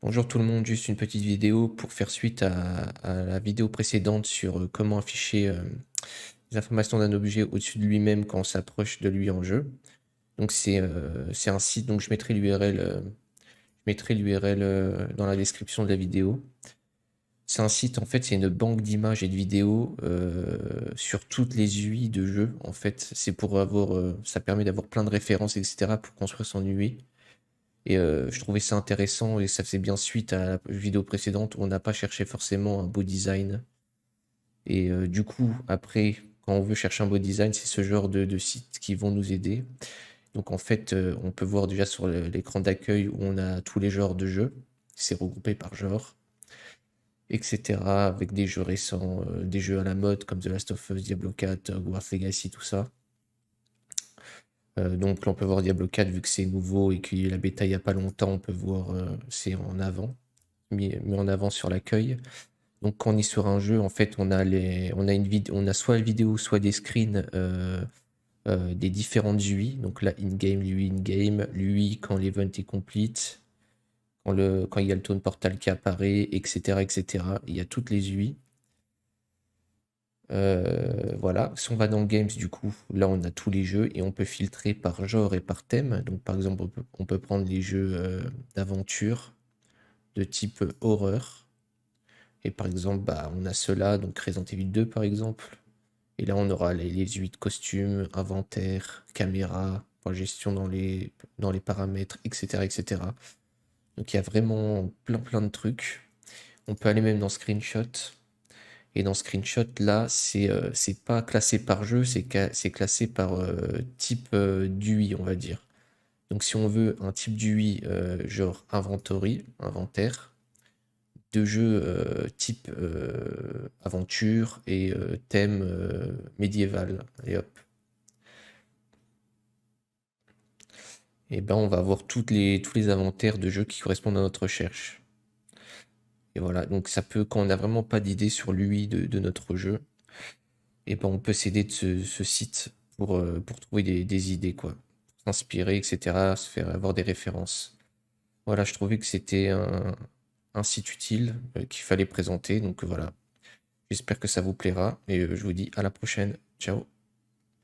Bonjour tout le monde, juste une petite vidéo pour faire suite à la vidéo précédente sur comment afficher les informations d'un objet au-dessus de lui-même quand on s'approche de lui en jeu. Donc c'est un site, donc je mettrai l'URL dans la description de la vidéo. C'est un site, en fait, c'est une banque d'images et de vidéos sur toutes les UI de jeu. En fait, c'est pour ça permet d'avoir plein de références, etc. pour construire son UI. Et je trouvais ça intéressant et ça faisait bien suite à la vidéo précédente où on n'a pas cherché forcément un beau design. Et du coup, après, quand on veut chercher un beau design, c'est ce genre de sites qui vont nous aider. Donc en fait, on peut voir déjà sur l'écran d'accueil où on a tous les genres de jeux. C'est regroupé par genre, etc. Avec des jeux récents, des jeux à la mode comme The Last of Us, Diablo 4, Hogwarts Legacy, tout ça. Donc là, on peut voir Diablo 4 vu que c'est nouveau et qu'il y a eu la bêta il n'y a pas longtemps, on peut voir c'est en avant, mis en avant sur l'accueil. Donc quand on est sur un jeu, en fait, on a soit la vidéo, soit des screens des différentes UI. Donc là, in-game, l'UI in-game, l'UI quand l'event est complete, quand il y a le tone portal qui apparaît, etc., etc. Il y a toutes les UI. Voilà, si on va dans Games, du coup, là on a tous les jeux et on peut filtrer par genre et par thème. Donc par exemple, on peut prendre les jeux d'aventure de type horreur. Et par exemple, bah, on a ceux-là, donc Resident Evil 2 par exemple. Et là on aura les UI de costumes, inventaire, caméra, pour la gestion dans les paramètres, etc., etc. Donc il y a vraiment plein de trucs. On peut aller même dans Screenshot. Et dans Screenshot, là, c'est pas classé par jeu, c'est classé par type d'UI, on va dire. Donc si on veut un type d'UI genre inventory, inventaire, de jeu type aventure et thème médiéval, et hop. Et ben on va avoir tous les inventaires de jeux qui correspondent à notre recherche. Et voilà, donc ça peut, quand on n'a vraiment pas d'idée sur l'UI de notre jeu, et ben on peut s'aider de ce site pour trouver des idées, quoi. S'inspirer, etc., se faire avoir des références. Voilà, je trouvais que c'était un site utile qu'il fallait présenter. Donc voilà, j'espère que ça vous plaira et je vous dis à la prochaine. Ciao.